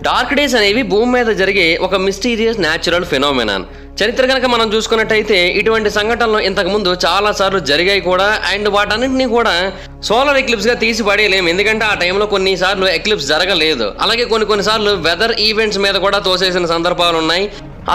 Dark days అనేవి భూమి మీద జరిగే ఒక మిస్టీరియస్ న్యాచురల్ ఫినామినాన్. చరిత్ర కనుక మనం చూసుకున్నట్టయితే ఇటువంటి సంఘటనలు ఇంతకుముందు చాలా సార్లు జరిగాయి కూడా. అండ్ వాటన్నింటినీ కూడా సోలార్ ఎక్లిప్స్ గా తీసి పడేయలేము, ఎందుకంటే ఆ టైంలో కొన్నిసార్లు ఎక్లిప్స్ జరగలేదు. అలాగే కొన్నిసార్లు వెదర్ ఈవెంట్స్ మీద కూడా తోసేసిన సందర్భాలు ఉన్నాయి.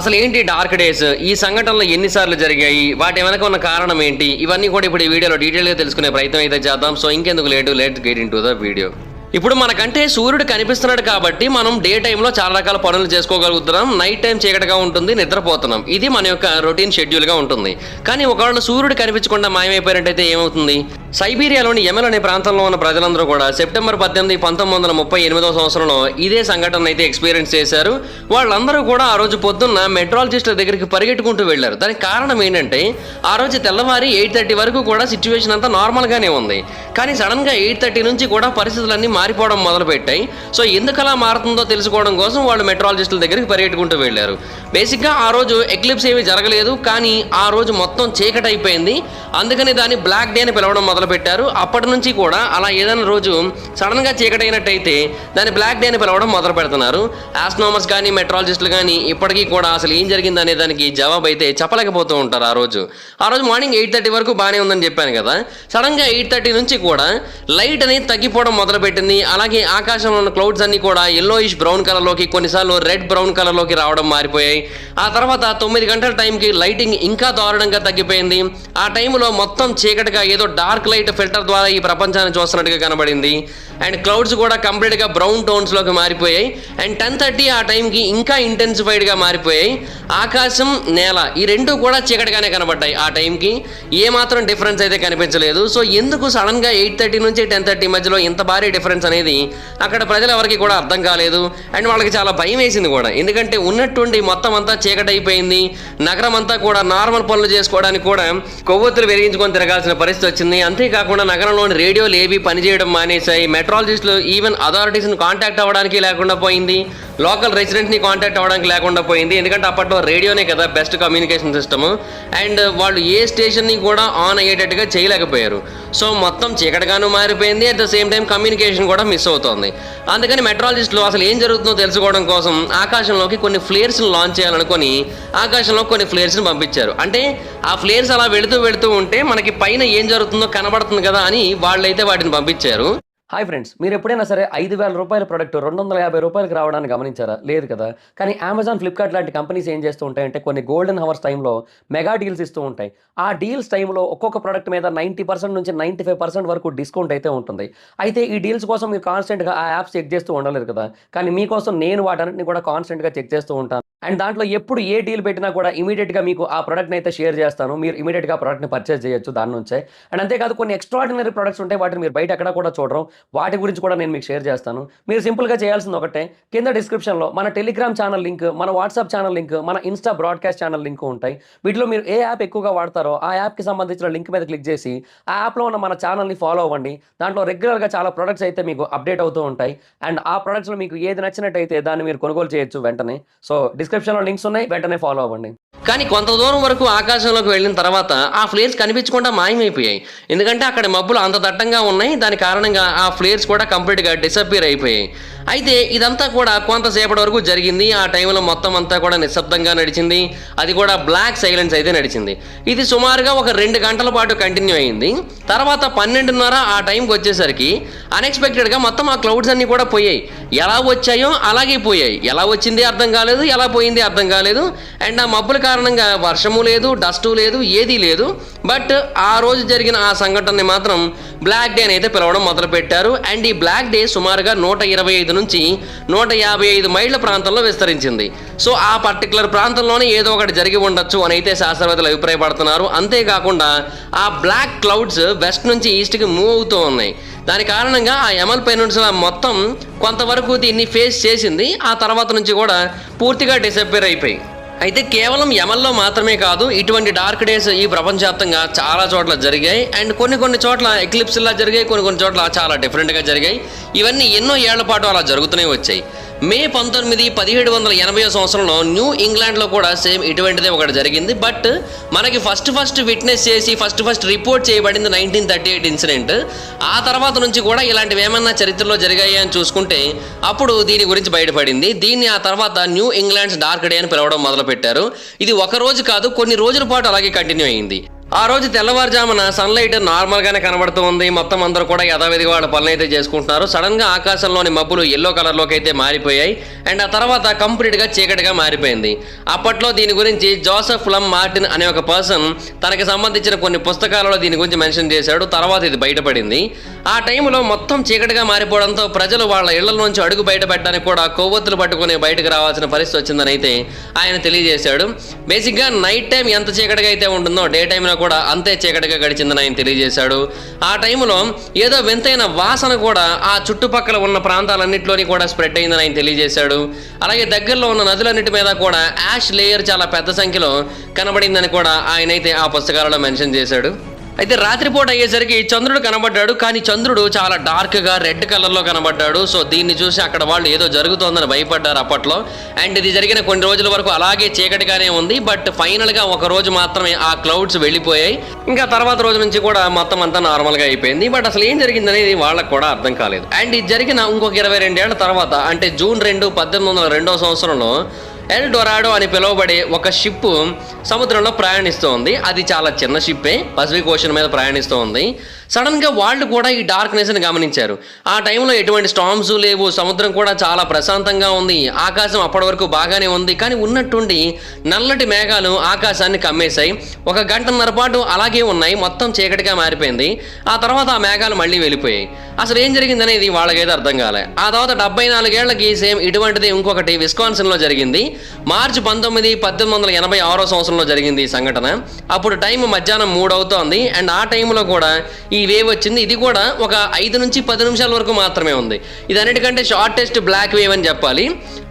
అసలు ఏంటి డార్క్ డేస్, ఈ సంఘటనలు ఎన్నిసార్లు జరిగాయి, వాటి వెనక ఉన్న కారణం ఏంటి, ఇవన్నీ కూడా ఇప్పుడు ఈ వీడియోలో డీటెయిల్గా తెలుసుకునే ప్రయత్నం అయితే చేద్దాం. సో ఇంకెందుకు late, let's get into the video. ఇప్పుడు మనకంటే సూర్యుడు కనిపిస్తున్నాడు కాబట్టి మనం డే టైంలో చాలా రకాల పనులు చేసుకోగలుగుతున్నాం, నైట్ టైం చీకటిగా ఉంటుంది, నిద్రపోతున్నాం. ఇది మన యొక్క రొటీన్ షెడ్యూల్గా ఉంటుంది. కానీ ఒకవేళ సూర్యుడు కనిపించకుండా మాయమైపోయినట్టయితే ఏమవుతుంది? సైబీరియాలోని యెమెన్ అనే ప్రాంతంలో ఉన్న ప్రజలందరూ కూడా సెప్టెంబర్ 18, 1938 సంవత్సరంలో ఇదే సంఘటన అయితే ఎక్స్పీరియన్స్ చేశారు. వాళ్ళందరూ కూడా ఆ రోజు పొద్దున్న మెట్రాలజిస్టుల దగ్గరికి పరిగెట్టుకుంటూ వెళ్లారు. దానికి కారణం ఏంటంటే ఆ రోజు తెల్లవారి 8:30 వరకు కూడా సిచ్యువేషన్ అంతా నార్మల్గానే ఉంది. కానీ సడన్గా 8:30 నుంచి కూడా పరిస్థితులన్నీ మారిపోవడం మొదలుపెట్టాయి. సో ఎందుకు అలా మారుతుందో తెలుసుకోవడం కోసం వాళ్ళు మెట్రాలజిస్టుల దగ్గరికి పరిగెట్టుకుంటూ వెళ్లారు. బేసిక్గా ఆ రోజు ఎక్లిప్స్ ఏమీ జరగలేదు, కానీ ఆ రోజు మొత్తం చీకటి అయిపోయింది. అందుకని దాన్ని బ్లాక్ డే అని పిలవడం మొదలుపెట్టారు. అప్పటి నుంచి కూడా అలా ఏదైనా రోజు సడన్గా చీకటి అయినట్టయితే దాన్ని బ్లాక్ డే అని పిలవడం మొదలు పెడుతున్నారు. ఆస్ట్రోనమర్స్ కానీ మెట్రాలజిస్టులు కానీ ఇప్పటికీ కూడా అసలు ఏం జరిగింది అనే దానికి జవాబు అయితే చెప్పలేకపోతూ ఉంటారు. ఆ రోజు మార్నింగ్ 8:30 వరకు బాగానే ఉందని చెప్పాను కదా. సడన్గా 8:30 నుంచి కూడా లైట్ అనేది తగ్గిపోవడం మొదలుపెట్టింది. అలాగే ఆకాశంలో ఉన్న క్లౌడ్స్ అన్ని కూడా ఎల్లోయిష్ బ్రౌన్ కలర్లోకి, కొన్నిసార్లు రెడ్ బ్రౌన్ కలర్లోకి రావడం మారిపోయాయి. ఆ తర్వాత 9 గంటల టైంకి లైటింగ్ ఇంకా దారుణంగా తగ్గిపోయింది. ఆ టైంలో మొత్తం చీకటిగా ఏదో డార్క్ లైట్ ఫిల్టర్ ద్వారా ఈ ప్రపంచాన్ని చూస్తున్నట్టుగా కనబడింది. అండ్ క్లౌడ్స్ కూడా కంప్లీట్గా బ్రౌన్ టోన్స్లోకి మారిపోయాయి. అండ్ 10:30 ఆ టైంకి ఇంకా ఇంటెన్సిఫైడ్గా మారిపోయాయి. ఆకాశం, నేల ఈ రెండు కూడా చీకటిగానే కనబడ్డాయి. ఆ టైంకి ఏమాత్రం డిఫరెన్స్ అయితే కనిపించలేదు. సో ఎందుకు సడన్గా 8:30 నుంచి 10:30 మధ్యలో ఇంత భారీ డిఫరెన్స్ అనేది అక్కడ ప్రజలు ఎవరికి కూడా అర్థం కాలేదు. అండ్ వాళ్ళకి చాలా భయం వేసింది కూడా, ఎందుకంటే ఉన్నట్టుండి మొత్తం అంతా చీకటి అయిపోయింది. నగరం అంతా కూడా నార్మల్ పనులు చేసుకోవడానికి కూడా కొవ్వొత్తులు వెలిగించుకొని తిరగాల్సిన పరిస్థితి వచ్చింది. అంతేకాకుండా నగరంలోని రేడియోలు ఏవి పనిచేయడం మానేశాయి. మెట్రాలజిస్టులు ఈవెన్ అథారిటీస్ని కాంటాక్ట్ అవ్వడానికి లేకుండా పోయింది. లోకల్ రెసిడెంట్ని కాంటాక్ట్ అవ్వడానికి లేకుండా పోయింది. ఎందుకంటే అప్పట్లో రేడియోనే కదా బెస్ట్ కమ్యూనికేషన్ సిస్టమ్. అండ్ వాళ్ళు ఏ స్టేషన్ని కూడా ఆన్ అయ్యేటట్టుగా చేయలేకపోయారు. సో మొత్తం చీకటిగాను మారిపోయింది. At the same time communication కూడా మిస్ అవుతోంది. అందుకని మెట్రాలజిస్టులు అసలు ఏం జరుగుతుందో తెలుసుకోవడం కోసం ఆకాశంలోకి కొన్ని ఫ్లేర్స్ని లాంచ్ చేయాలనుకొని ఆకాశంలో కొన్ని ఫ్లేర్స్ని పంపించారు. అంటే ఆ ఫ్లేర్స్ అలా వెళుతూ ఉంటే మనకి పైన ఏం జరుగుతుందో కనబడుతుంది కదా అని వాళ్ళైతే వాటిని పంపించారు. హాయ్ ఫ్రెండ్స్, మీరు ఎప్పుడైనా సరే 5,000 రూపాయల ప్రోడక్ట్ 250 రూపాయలకి రావడానికి గమనించారా? లేదు కదా. కానీ అమెజాన్, ఫ్లిప్కార్ట్ లాంటి కంపెనీస్ ఏం చేస్తూ ఉంటాయంటే కొన్ని గోల్డెన్ హవర్స్ టైంలో మెగా డీల్స్ ఇస్తూ ఉంటాయి. ఆ డీల్స్ టైంలో ఒక్కొక్క ప్రోడక్ట్ మీద 90% నుంచి 95% వరకు డిస్కౌంట్ అయితే ఉంటుంది. అయితే ఈ డీల్స్ కోసం మీరు కాన్స్టెంట్గా ఆ యాప్స్ చెక్ చేస్తూ ఉండలేరు కదా. కానీ మీకోసం నేను వాటన్నిటిని కూడా కాన్స్టెంట్గా చెక్ చేస్తూ ఉంటాను. అండ్ దాంట్లో ఎప్పుడు ఏ డీల్ పెట్టినా కూడా ఇమీడియట్గా మీకు ఆ ప్రోడక్ట్ని అయితే షేర్ చేస్తాను. మీరు ఇమీడియట్గా ఆ ప్రోడక్ట్ని పర్చేస్ చేయొచ్చు దాని నుంచే. అండ్ అంతేకాదు కొన్ని ఎక్స్ట్రాడినరీ ప్రొడక్ట్స్ ఉంటాయి, వాటిని మీరు బయట ఎక్కడ కూడా చూడరు. వాటి గురించి కూడా నేను మీకు షేర్ చేస్తాను. మీరు సింపుల్గా చేయాల్సింది ఒకటే, కింద డిస్క్రిప్షన్లో మన టెలిగ్రామ్ ఛానల్ లింక్, మన వాట్సాప్ ఛానల్ లింక్, మన ఇన్స్టా బ్రాడ్కాస్ట్ ఛానల్ లింక్ ఉంటాయి. వీటిలో మీరు ఏ యాప్ ఎక్కువగా వాడతారో ఆ యాప్కి సంబంధించిన లింక్ మీద క్లిక్ చేసి ఆ యాప్లో ఉన్న మన ఛానల్ని ఫాలో అవ్వండి. దాంట్లో రెగ్యులర్గా చాలా ప్రొడక్ట్స్ అయితే మీకు అప్డేట్ అవుతూ ఉంటాయి. అండ్ ఆ ప్రొడక్ట్స్లో మీకు ఏది నచ్చినట్టయితే దాన్ని మీరు కొనుగోలు చేయొచ్చు వెంటనే. సో డిస్క్రిప్షన్లో లింక్స్ ఉన్నాయి, వెంటనే ఫాలో అవ్వండి. కానీ కొంత దూరం వరకు ఆకాశంలోకి వెళ్ళిన తర్వాత ఆ ఫ్లేర్స్ కనిపించకుండా మాయమైపోయాయి. ఎందుకంటే అక్కడ మబ్బులు అంత దట్టంగా ఉన్నాయి. దాని కారణంగా ఆ ఫ్లేర్స్ కూడా కంప్లీట్గా డిసప్పియర్ అయిపోయాయి. అయితే ఇదంతా కూడా కొంతసేపటి వరకు జరిగింది. ఆ టైంలో మొత్తం అంతా కూడా నిశ్శబ్దంగా నడిచింది. అది కూడా బ్లాక్ సైలెన్స్ అయితే నడిచింది. ఇది సుమారుగా ఒక 2 గంటల పాటు కంటిన్యూ అయింది. తర్వాత 12:30 ఆ టైంకి వచ్చేసరికి అన్ఎక్స్పెక్టెడ్గా మొత్తం ఆ క్లౌడ్స్ అన్నీ కూడా పోయాయి. ఎలా వచ్చాయో అలాగే పోయాయి. ఎలా వచ్చింది అర్థం కాలేదు, ఎలా పోయింది అర్థం కాలేదు. అండ్ ఆ మబ్బుల కారణంగా వర్షము లేదు, డస్టు లేదు, ఏదీ లేదు. బట్ ఆ రోజు జరిగిన ఆ సంఘటనని మాత్రం బ్లాక్ డే అని అయితే పిలవడం మొదలుపెట్టారు. అండ్ ఈ బ్లాక్ డే సుమారుగా 125 నుంచి 155 మైళ్ళ ప్రాంతంలో విస్తరించింది. సో ఆ పర్టికులర్ ప్రాంతంలోనే ఏదో ఒకటి జరిగి ఉండొచ్చు అని అయితే శాస్త్రవేత్తలు అభిప్రాయపడుతున్నారు. అంతేకాకుండా ఆ బ్లాక్ క్లౌడ్స్ వెస్ట్ నుంచి ఈస్ట్కి మూవ్ అవుతూ ఉన్నాయి. దాని కారణంగా ఆ యమల్ పెనిన్సులా మొత్తం కొంతవరకు దీన్ని ఫేస్ చేసింది. ఆ తర్వాత నుంచి కూడా పూర్తిగా డిసప్పియర్ అయిపోయి. అయితే కేవలం యమన్లో మాత్రమే కాదు, ఇటువంటి డార్క్ డేస్ ఈ ప్రపంచవ్యాప్తంగా చాలా చోట్ల జరిగాయి. అండ్ కొన్ని చోట్ల ఎక్లిప్స్లా జరిగాయి, కొన్ని చోట్ల చాలా డిఫరెంట్గా జరిగాయి. ఇవన్నీ ఎన్నో ఏళ్ల పాటు అలా జరుగుతూనే వచ్చాయి. మే 19, 1780 సంవత్సరంలో న్యూ ఇంగ్లాండ్లో కూడా సేమ్ ఇటువంటిదే ఒకటి జరిగింది. బట్ మనకి ఫస్ట్ విట్నెస్ చేసి ఫస్ట్ రిపోర్ట్ చేయబడింది 1938 ఇన్సిడెంట్. ఆ తర్వాత నుంచి కూడా ఇలాంటివి ఏమన్నా చరిత్రలో జరిగాయి అని చూసుకుంటే అప్పుడు దీని గురించి బయటపడింది. దీన్ని ఆ తర్వాత న్యూ ఇంగ్లాండ్స్ డార్క్ డే అని పిలవడం మొదలుపెట్టారు. ఇది ఒక రోజు కాదు, కొన్ని రోజుల పాటు అలాగే కంటిన్యూ అయింది. ఆ రోజు తెల్లవారుజామున సన్లైట్ నార్మల్గానే కనబడుతూ ఉంది. మొత్తం అందరూ కూడా యథావిధిగా వాళ్ళ పనులు అయితే చేసుకుంటున్నారు. సడన్గా ఆకాశంలోని మబ్బులు ఎల్లో కలర్లోకి అయితే మారిపోయాయి. అండ్ ఆ తర్వాత కంప్లీట్గా చీకటిగా మారిపోయింది. అప్పట్లో దీని గురించి జోసెఫ్ లమ్ మార్టిన్ అనే ఒక పర్సన్ తనకి సంబంధించిన కొన్ని పుస్తకాలలో దీని గురించి మెన్షన్ చేశాడు. తర్వాత ఇది బయటపడింది. ఆ టైంలో మొత్తం చీకటిగా మారిపోవడంతో ప్రజలు వాళ్ళ ఇళ్ల నుంచి అడుగు బయట పెట్టడానికి కూడా కొవ్వొత్తులు పట్టుకుని బయటకు రావాల్సిన పరిస్థితి వచ్చిందని అయితే ఆయన తెలియజేశాడు. బేసిక్గా నైట్ టైం ఎంత చీకటిగా అయితే ఉంటుందో డే టైంలో కూడా అంతే చీకటిగా గడిచిందని ఆయన తెలియజేశాడు. ఆ టైంలో ఏదో వింతైన వాసన కూడా ఆ చుట్టుపక్కల ఉన్న ప్రాంతాలన్నింటిలోని కూడా స్ప్రెడ్ అయిందని ఆయన తెలియజేశాడు. అలాగే దగ్గరలో ఉన్న నదులన్నిటి మీద కూడా యాష్ లేయర్ చాలా పెద్ద సంఖ్యలో కనబడిందని కూడా ఆయన అయితే ఆ పుస్తకాలలో మెన్షన్ చేశాడు. అయితే రాత్రిపూట అయ్యేసరికి చంద్రుడు కనబడ్డాడు. కానీ చంద్రుడు చాలా డార్క్గా రెడ్ కలర్లో కనబడ్డాడు. సో దీన్ని చూసి అక్కడ వాళ్ళు ఏదో జరుగుతోందని భయపడ్డారు అప్పట్లో. అండ్ ఇది జరిగిన కొన్ని రోజుల వరకు అలాగే చీకటిగానే ఉంది. బట్ ఫైనల్గా ఒక రోజు మాత్రమే ఆ క్లౌడ్స్ వెళ్ళిపోయాయి. ఇంకా తర్వాత రోజు నుంచి కూడా మొత్తం అంతా నార్మల్గా అయిపోయింది. బట్ అసలు ఏం జరిగిందనేది వాళ్ళకు కూడా అర్థం కాలేదు. అండ్ ఇది జరిగిన ఇంకొక 22 ఏళ్ల తర్వాత అంటే జూన్ 2, 1802 సంవత్సరంలో ఎల్ డొరాడో అని పిలువబడే ఒక షిప్ సముద్రంలో ప్రయాణిస్తూ ఉంది. అది చాలా చిన్న షిప్పే, పసిఫిక్ ఓషన్ మీద ప్రయాణిస్తూ ఉంది. సడన్గా వాళ్ళు కూడా ఈ డార్క్నెస్ని గమనించారు. ఆ టైంలో ఎటువంటి స్టార్మ్స్ లేవు, సముద్రం కూడా చాలా ప్రశాంతంగా ఉంది, ఆకాశం అప్పటి వరకు బాగానే ఉంది. కానీ ఉన్నట్టుండి నల్లటి మేఘాలు ఆకాశాన్ని కమ్మేశాయి. 1 గంటన్నర పాటు అలాగే ఉన్నాయి, మొత్తం చీకటిగా మారిపోయింది. ఆ తర్వాత ఆ మేఘాలు మళ్ళీ వెళ్ళిపోయాయి. అసలు ఏం జరిగిందనేది వాళ్ళకైతే అర్థం కాలే. ఆ తర్వాత 74 ఏళ్లకి సేమ్ ఇటువంటిది ఇంకొకటి విస్కాన్సిన్లో జరిగింది. మార్చి 19, 1886 సంవత్సరంలో జరిగింది ఈ సంఘటన. అప్పుడు టైం మధ్యాహ్నం 3 అవుతోంది. అండ్ ఆ టైంలో కూడా ఈ వేవ్ వచ్చింది. ఇది కూడా ఒక 5 నుంచి 10 నిమిషాల వరకు మాత్రమే ఉంది. ఇది అన్నిటికంటే షార్టెస్ట్ బ్లాక్ వేవ్ అని చెప్పాలి.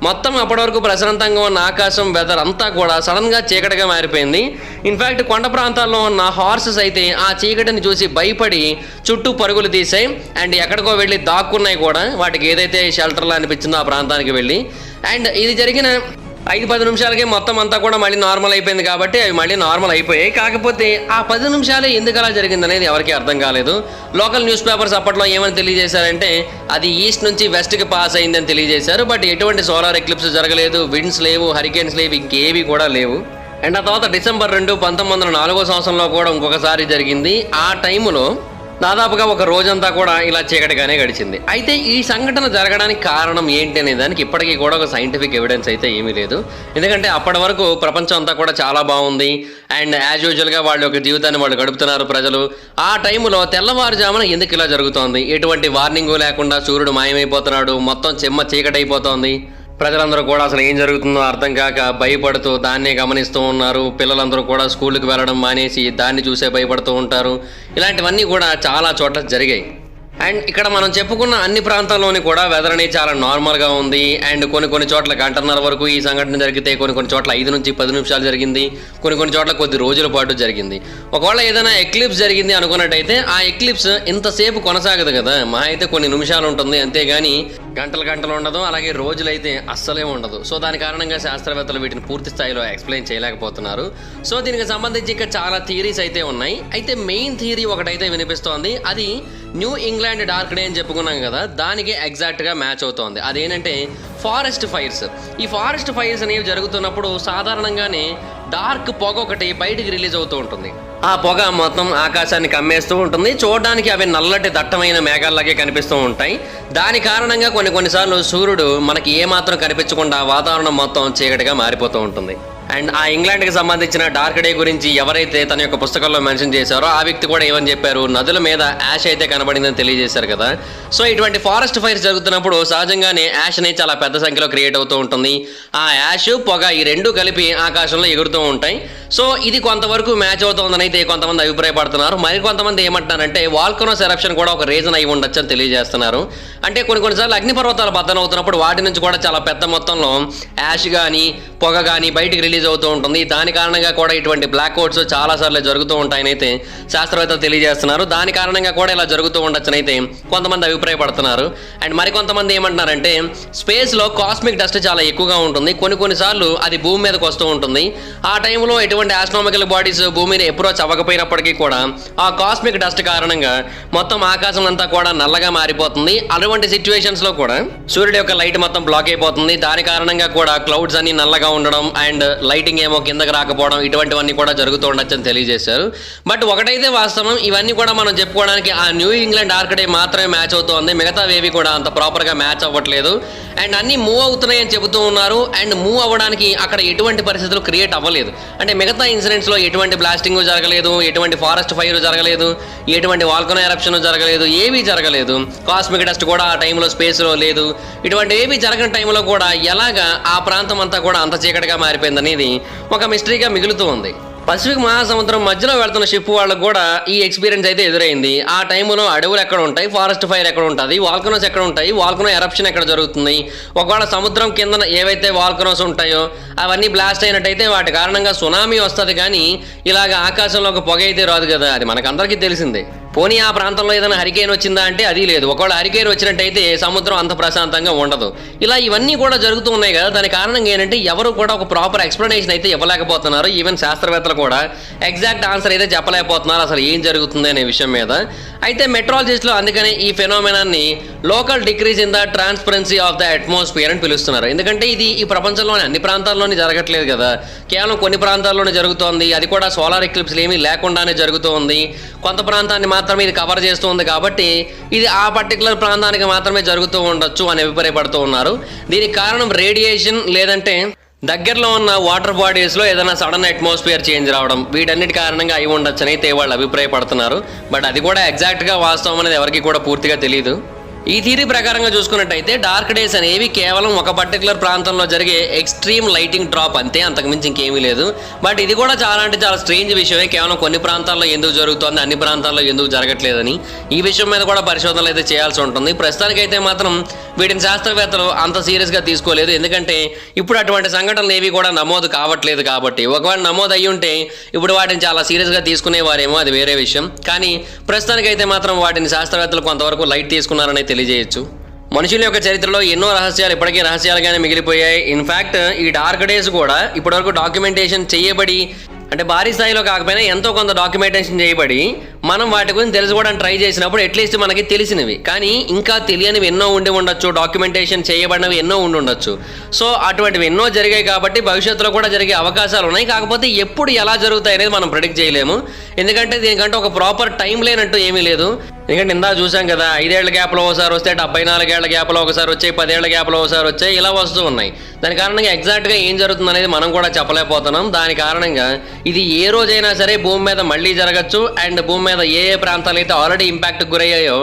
మొత్తం అప్పటి వరకు ప్రశాంతంగా ఉన్న ఆకాశం, వెదర్ అంతా కూడా సడన్గా చీకటిగా మారిపోయింది. ఇన్ఫ్యాక్ట్ కొండ ప్రాంతాల్లో ఉన్న హార్సెస్ అయితే ఆ చీకటిని చూసి భయపడి చుట్టూ పరుగులు తీసాయి. అండ్ ఎక్కడికో వెళ్ళి దాక్కున్నాయి కూడా, వాటికి ఏదైతే షెల్టర్లో అనిపించిందో ఆ ప్రాంతానికి వెళ్ళి. అండ్ ఇది జరిగిన 5-10 నిమిషాలకే మొత్తం అంతా కూడా మళ్ళీ నార్మల్ అయిపోయింది. కాబట్టి అవి మళ్ళీ నార్మల్ అయిపోయాయి. కాకపోతే ఆ 10 నిమిషాలే ఎందుకు అలా జరిగిందనేది ఎవరికి అర్థం కాలేదు. లోకల్ న్యూస్ పేపర్స్ అప్పట్లో ఏమని తెలియజేశారంటే అది ఈస్ట్ నుంచి వెస్ట్కి పాస్ అయిందని తెలియజేశారు. బట్ ఎటువంటి సోలార్ ఎక్లిప్స్ జరగలేదు, విండ్స్ లేవు, హరికేన్స్ లేవు, ఇంకేవి కూడా లేవు. అండ్ ఆ తర్వాత డిసెంబర్ 2, 1904 సంవత్సరంలో కూడా ఇంకొకసారి జరిగింది. ఆ టైంలో దాదాపుగా ఒక రోజంతా కూడా ఇలా చీకటిగానే గడిచింది. అయితే ఈ సంఘటన జరగడానికి కారణం ఏంటి అనే దానికి ఇప్పటికీ కూడా ఒక సైంటిఫిక్ ఎవిడెన్స్ అయితే ఏమీ లేదు. ఎందుకంటే అప్పటి వరకు ప్రపంచం అంతా కూడా చాలా బాగుంది. అండ్ యాజ్ యూజువల్గా వాళ్ళ యొక్క జీవితాన్ని వాళ్ళు గడుపుతున్నారు ప్రజలు. ఆ టైంలో తెల్లవారుజామున ఎందుకు ఇలా జరుగుతోంది? ఎటువంటి వార్నింగ్ లేకుండా సూర్యుడు మాయమైపోతున్నాడు, మొత్తం చెమ్మ చీకటి అయిపోతోంది. ప్రజలందరూ కూడా అసలు ఏం జరుగుతుందో అర్థం కాక భయపడుతూ దాన్నే గమనిస్తూ ఉన్నారు. పిల్లలందరూ కూడా స్కూల్కి వెళ్ళడం మానేసి దాన్ని చూసే భయపడుతూ ఉంటారు. ఇలాంటివన్నీ కూడా చాలా చోట్ల జరిగాయి. అండ్ ఇక్కడ మనం చెప్పుకున్న అన్ని ప్రాంతాల్లోని కూడా వెదర్ అనేది చాలా నార్మల్గా ఉంది. అండ్ కొన్ని చోట్ల గంటన్నర వరకు ఈ సంఘటన జరిగితే కొన్ని చోట్ల 5 నుంచి 10 నిమిషాలు జరిగింది. కొన్ని చోట్ల కొద్ది రోజుల పాటు జరిగింది. ఒకవేళ ఏదైనా ఎక్లిప్స్ జరిగింది అనుకున్నట్టయితే ఆ ఎక్లిప్స్ ఇంతసేపు కొనసాగదు కదా, మహా అయితే కొన్ని నిమిషాలు ఉంటుంది, అంతేగాని గంటలు ఉండదు. అలాగే రోజులైతే అస్సలే ఉండదు. సో దాని కారణంగా శాస్త్రవేత్తలు వీటిని పూర్తి స్థాయిలో ఎక్స్ప్లెయిన్ చేయలేకపోతున్నారు. సో దీనికి సంబంధించి ఇంకా చాలా థియరీస్ అయితే ఉన్నాయి. అయితే మెయిన్ థియరీ ఒకటైతే వినిపిస్తోంది. అది న్యూ ఇంగ్లాండ్ డార్క్ డే అని చెప్పుకున్నాం కదా, దానికి ఎగ్జాక్ట్గా మ్యాచ్ అవుతోంది. అదేంటంటే ఫారెస్ట్ ఫైర్స్. ఈ ఫారెస్ట్ ఫైర్స్ అనేవి జరుగుతున్నప్పుడు సాధారణంగానే డార్క్ పొగ ఒకటి బయటికి రిలీజ్ అవుతూ ఉంటుంది. ఆ పొగ మొత్తం ఆకాశాన్ని కమ్మేస్తూ ఉంటుంది. చూడడానికి అవి నల్లటి దట్టమైన మేఘాల్లాగే కనిపిస్తూ ఉంటాయి. దాని కారణంగా కొన్నిసార్లు సూర్యుడు మనకి ఏమాత్రం కనిపించకుండా వాతావరణం మొత్తం చీకటిగా మారిపోతూ ఉంటుంది. అండ్ ఆ ఇంగ్లాండ్కి సంబంధించిన డార్క్ డే గురించి ఎవరైతే తన యొక్క పుస్తకంలో మెన్షన్ చేశారో ఆ వ్యక్తి కూడా ఏమని చెప్పారు, నదుల మీద యాష్ అయితే కనబడిందని తెలియజేశారు కదా. సో ఇటువంటి ఫారెస్ట్ ఫైర్స్ జరుగుతున్నప్పుడు సహజంగానే యాష్ అనేది చాలా పెద్ద సంఖ్యలో క్రియేట్ అవుతూ ఉంటుంది. ఆ యాష్, పొగ ఈ రెండు కలిపి ఆకాశంలో ఎగురుతూ ఉంటాయి. సో ఇది కొంతవరకు మ్యాచ్ అవుతోందని అయితే కొంతమంది అభిప్రాయపడుతున్నారు. మరి కొంతమంది ఏమంటున్నారంటే వాల్కనోస్ ఎరప్షన్ కూడా ఒక రీజన్ అయి ఉండొచ్చు అని తెలియజేస్తున్నారు. అంటే కొన్నిసార్లు అగ్నిపర్వతాలు బద్దలవుతున్నప్పుడు వాటి నుంచి కూడా చాలా పెద్ద మొత్తంలో యాష్ కానీ పొగ కానీ బయటికి రిలీజ్ అవుతూ ఉంటుంది. దాని కారణంగా కూడా ఇటువంటి బ్లాక్ అవుట్స్ చాలాసార్లు జరుగుతూ ఉంటాయని అయితే శాస్త్రవేత్తలు తెలియజేస్తున్నారు. దాని కారణంగా కూడా ఇలా జరుగుతూ ఉండొచ్చని అయితే కొంతమంది అభిప్రాయపడుతున్నారు. అండ్ మరి కొంతమంది ఏమంటున్నారంటే స్పేస్లో కాస్మిక్ డస్ట్ చాలా ఎక్కువగా ఉంటుంది. కొన్నిసార్లు అది భూమి మీదకి వస్తూ ఉంటుంది. ఆ టైంలో ఎటువంటి ఆస్ట్రానమికల్ బాడీస్ భూమిని అప్రోచ్ అవ్వకపోయినప్పటికీ కూడా ఆ కాస్మిక్ డస్ట్ కారణంగా మొత్తం ఆకాశం అంతా కూడా నల్లగా మారిపోతుంది. అటువంటి సిచ్యువేషన్స్ లో కూడా సూర్యుడు యొక్క లైట్ మొత్తం బ్లాక్ అయిపోతుంది. దాని కారణంగా కూడా క్లౌడ్స్ అన్ని నల్లగా ఉండడం అండ్ లైటింగ్ ఏమో కిందకి రాకపోవడం ఇటువంటివన్నీ కూడా జరుగుతూ ఉండొచ్చని తెలియజేశారు. బట్ ఒకటైతే వాస్తవం, ఇవన్నీ కూడా మనం చెప్పుకోవడానికి ఆ న్యూ ఇంగ్లాండ్ డార్క్ డే మాత్రమే మ్యాచ్ అవుతోంది. మిగతావేవి కూడా అంత ప్రాపర్ గా మ్యాచ్ అవ్వట్లేదు. అండ్ అన్ని మూవ్ అవుతున్నాయి అని చెబుతూ ఉన్నారు. అండ్ మూవ్ అవ్వడానికి అక్కడ ఎటువంటి పరిస్థితులు క్రియేట్ అవ్వలేదు. అంటే మిగతా ఇన్సిడెంట్స్ లో ఎటువంటి బ్లాస్టింగ్ జరగలేదు, ఎటువంటి ఫారెస్ట్ ఫైర్ జరగలేదు, ఎటువంటి వాల్కనో ఎరప్షన్ జరగలేదు, ఏవీ జరగలేదు. కాస్మిక్ డస్ట్ కూడా ఆ టైంలో స్పేస్ లో లేదు. ఇటువంటి ఏవి జరగని టైంలో కూడా ఎలాగా ఆ ప్రాంతం అంతా కూడా అంత చీకటిగా మారిపోయింది అనేది ఒక మిస్టరీగా మిగులుతూ ఉంది. పసిఫిక్ మహాసముద్రం మధ్యలో వెళ్తున్న షిప్ వాళ్ళకు కూడా ఈ ఎక్స్పీరియన్స్ అయితే ఎదురైంది. ఆ టైంలో అడవులు ఎక్కడ ఉంటాయి, ఫారెస్ట్ ఫైర్ ఎక్కడ ఉంటుంది, వాల్కనోస్ ఎక్కడ ఉంటాయి, వాల్కనో ఎరప్షన్ ఎక్కడ జరుగుతుంది, ఒకవేళ సముద్రం కింద ఏవైతే వాల్కనోస్ ఉంటాయో అవన్నీ బ్లాస్ట్ అయినట్టయితే వాటి కారణంగా సునామీ వస్తుంది. కానీ ఇలాగ ఆకాశంలో ఒక పొగ అయితే రాదు కదా, అది మనకందరికీ తెలిసిందే. పోనీ ఆ ప్రాంతంలో ఏదైనా హరికేన్ వచ్చిందా అంటే అది లేదు. ఒకవేళ హరికేన్ వచ్చినట్టయితే సముద్రం అంత ప్రశాంతంగా ఉండదు. ఇలా ఇవన్నీ కూడా జరుగుతూ ఉన్నాయి కదా. దాని కారణంగా ఏంటంటే ఎవరు కూడా ఒక ప్రాపర్ ఎక్స్ప్లెనేషన్ అయితే ఇవ్వలేకపోతున్నారు. ఈవెన్ శాస్త్రవేత్తలు కూడా ఎగ్జాక్ట్ ఆన్సర్ అయితే చెప్పలేకపోతున్నారు అసలు ఏం జరుగుతుంది అనే విషయం మీద. అయితే మెట్రాలజిస్టులు అందుకనే ఈ ఫెనోమెనాన్ని local decrease in the transparency of the atmosphere అని పిలుస్తున్నారు. ఎందుకంటే ఇది ఈ ప్రపంచంలోని అన్ని ప్రాంతాల్లోని జరగట్లేదు కదా, కేవలం కొన్ని ప్రాంతాల్లోనే జరుగుతోంది. అది కూడా సోలార్ ఎక్లిప్స్ ఏమీ లేకుండానే జరుగుతూ ఉంది. కొంత ప్రాంతాన్ని మాత్రమే ఇది కవర్ చేస్తూ ఉంది కాబట్టి ఇది ఆ పర్టికులర్ ప్రాంతానికి మాత్రమే జరుగుతూ ఉండొచ్చు అని అభిప్రాయపడుతూ ఉన్నారు. దీనికి కారణం రేడియేషన్ లేదంటే దగ్గరలో ఉన్న వాటర్ బాడీస్లో ఏదైనా సడన్ అట్మాస్ఫియర్ చేంజ్ రావడం, వీటన్నిటి కారణంగా అయి ఉండొచ్చని అయితే వాళ్ళు అభిప్రాయపడుతున్నారు. బట్ అది కూడా ఎగ్జాక్ట్గా వాస్తవం అనేది ఎవరికి కూడా పూర్తిగా తెలియదు. ఈ థియరీ ప్రకారంగా చూసుకున్నట్టయితే డార్క్ డేస్ అనేవి కేవలం ఒక పర్టికులర్ ప్రాంతంలో జరిగే ఎక్స్ట్రీమ్ లైటింగ్ డ్రాప్ అంతే, అంతకుమించి ఇంకేమీ లేదు. బట్ ఇది కూడా చాలా అంటే చాలా స్ట్రేంజ్ విషయమే. కేవలం కొన్ని ప్రాంతాల్లో ఎందుకు జరుగుతుంది, అన్ని ప్రాంతాల్లో ఎందుకు జరగట్లేదని ఈ విషయం మీద కూడా పరిశోధనలు అయితే చేయాల్సి ఉంటుంది. ప్రస్తుతానికైతే మాత్రం వీటిని శాస్త్రవేత్తలు అంత సీరియస్గా తీసుకోలేదు. ఎందుకంటే ఇప్పుడు అటువంటి సంఘటనలు ఏవి కూడా నమోదు కావట్లేదు కాబట్టి. ఒకవేళ నమోదు అయ్యి ఉంటే ఇప్పుడు వాటిని చాలా సీరియస్గా తీసుకునేవారేమో, అది వేరే విషయం. కానీ ప్రస్తుతానికైతే మాత్రం వాటిని శాస్త్రవేత్తలు కొంతవరకు లైట్ తీసుకున్నారని తెలియజేయచ్చు. మనుషుల యొక్క చరిత్రలో ఎన్నో రహస్యాలు ఇప్పటికీ రహస్యాలుగానే మిగిలిపోయాయి. ఇన్ఫ్యాక్ట్ ఈ డార్క్ డేస్ కూడా ఇప్పటివరకు డాక్యుమెంటేషన్ చేయబడి, అంటే భారీ స్థాయిలో కాకపోయినా ఎంతో కొంత డాక్యుమెంటేషన్ చేయబడి మనం వాటి గురించి తెలుసుకోవడానికి ట్రై చేసినప్పుడు అట్లీస్ట్ మనకి తెలిసినవి, కానీ ఇంకా తెలియనివి ఎన్నో ఉండి ఉండొచ్చు, డాక్యుమెంటేషన్ చేయబడినవి ఎన్నో ఉండి ఉండొచ్చు. సో అటువంటివి ఎన్నో జరిగాయి కాబట్టి భవిష్యత్తులో కూడా జరిగే అవకాశాలు ఉన్నాయి. కాకపోతే ఎప్పుడు ఎలా జరుగుతాయి అనేది మనం ప్రెడిక్ట్ చేయలేము. ఎందుకంటే దీనికంటే ఒక ప్రాపర్ టైం లేనట్టు ఏమీ లేదు. ఎందుకంటే ఇందా చూసాం కదా, 5 ఏళ్ల గ్యాప్లో ఒకసారి వస్తే, 74 ఏళ్ల గ్యాప్లో ఒకసారి వచ్చాయి, 10 ఏళ్ల గ్యాప్లో ఒకసారి వచ్చాయి, ఇలా వస్తూ ఉన్నాయి. దాని కారణంగా ఎగ్జాక్ట్గా ఏం జరుగుతుంది అనేది మనం కూడా చెప్పలేకపోతున్నాం. దాని కారణంగా ఇది ఏ రోజైనా సరే భూమి మీద మళ్ళీ జరగచ్చు. అండ్ భూమి మీద ఏ ప్రాంతాలు అయితే ఆల్రెడీ ఇంపాక్ట్కి గురయ్యాయో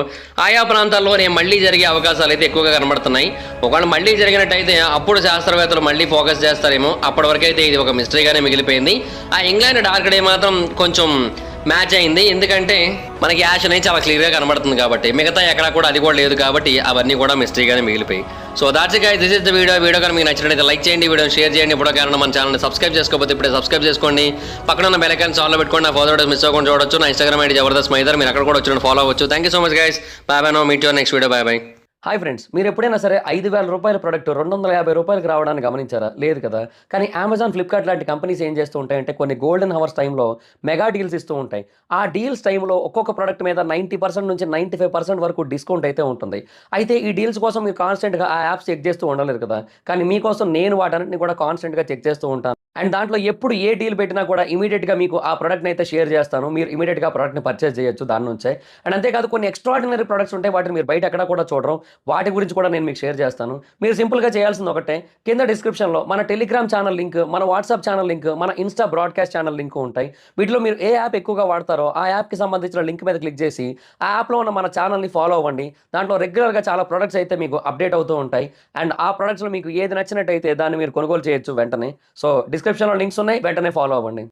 ఆయా ప్రాంతాల్లోనే మళ్ళీ జరిగే అవకాశాలు అయితే ఎక్కువగా కనబడుతున్నాయి. ఒకవేళ మళ్ళీ జరిగినట్టయితే అప్పుడు శాస్త్రవేత్తలు మళ్ళీ ఫోకస్ చేస్తారేమో. అప్పటి వరకు అయితే ఇది ఒక మిస్టరీగానే మిగిలిపోయింది. ఆ ఇంగ్లాండ్ డార్క్ డే మాత్రం కొంచెం మ్యాచ్ అయింది. ఎందుకంటే మనకి యాష్ అనేది చాలా క్లియర్గా కనబడుతుంది కాబట్టి. మిగతా ఎక్కడ కూడా అది కూడా లేదు కాబట్టి అవన్నీ కూడా మిస్టరీగానే మిగిలిపోయి. So that's guys, this is the video కనుక మీకు నచ్చినట్లయితే లైక్ చేయండి, వీడియోని షేర్ చేయండి. ఇప్పుడు కారణం మన ఛానల్ని సబ్స్క్రైబ్ చేసుకోకపోతే ఇప్పుడే సబ్స్క్రైబ్ చేసుకోండి. పక్కన ఉన్న బెల్ ఐకాన్ ఆన్లో పెట్టుకోండి. నా ఫాలో మిస్ అవ్వకుండా చూడొచ్చు. నా ఇన్స్టాగ్రామ్ ఐడి జబర్దస్త్ మైదర్, మీరు అక్కడ కూడా వచ్చి ఫాలో అవ్వచ్చు. Thank you so much guys. Bye bye. No meet you next video. Bye bye. Hi friends, మీరు ఎప్పుడైనా సరే 5,000 రూపాయల ప్రోడక్ట్ 250 రూపాయలకు రావడానికి గమనించారా? లేదు కదా. కానీ అమెజాన్, ఫ్లిప్కార్ట్ లాంటి కంపెనీస్ ఏం చేస్తూ ఉంటాయంటే కొన్ని గోల్డెన్ హవర్స్ టైంలో మెగా డీల్స్ ఇస్తూ ఉంటాయి. ఆ డీల్స్ టైంలో ఒక్కొక్క ప్రోడక్ట్ మీద 90% నుంచి 95% వరకు డిస్కౌంట్ అయితే ఉంటుంది. అయితే ఈ డీల్స్ కోసం మీరు కాన్స్టెంట్గా ఆ యాప్స్ చెక్ చేస్తూ ఉండలేదు కదా. కానీ మీకోసం నేను వాటన్నిటిని కూడా కాన్స్టెంట్గా చెక్ చేస్తూ ఉంటాను. అండ్ దాంట్లో ఎప్పుడు ఏ డీల్ పెట్టినా కూడా ఇమీడియట్గా మీకు ఆ ప్రోడక్ట్ని అయితే షేర్ చేస్తాను. మీరు ఇమీడియట్గా ఆ ప్రోడక్ట్ని పర్చేస్ చేయొచ్చు దాని నుంచే. అండ్ అంతేకాదు కొన్ని ఎక్స్ట్రాడినరీ ప్రొడక్ట్స్ ఉంటాయి, వాటిని మీరు బయట ఎక్కడ కూడా చూడరు. వాటి గురించి కూడా నేను మీకు షేర్ చేస్తాను. మీరు సింపుల్గా చేయాల్సింది ఒకటే, కింద డిస్క్రిప్షన్లో మన టెలిగ్రామ్ ఛానల్ లింక్, మన వాట్సాప్ ఛానల్ లింక్, మన ఇన్స్టా బ్రాడ్కాస్ట్ ఛానల్ లింక్ ఉంటాయి. వీటిలో మీరు ఏ యాప్ ఎక్కువగా వాడతారో ఆ యాప్కి సంబంధించిన లింక్ మీద క్లిక్ చేసి ఆ యాప్లో ఉన్న మన ఛానల్ని ఫాలో అవ్వండి. దాంట్లో రెగ్యులర్గా చాలా ప్రొడక్ట్స్ అయితే మీకు అప్డేట్ అవుతూ ఉంటాయి. అండ్ ఆ ప్రొడక్ట్స్లో మీకు ఏది నచ్చినట్టయితే దాన్ని మీరు కొనుగోలు చేయొచ్చు వెంటనే. సో డిస్క్రిప్షన్లో లింక్స్ ఉన్నాయి, వెంటనే ఫాలో అవ్వండి.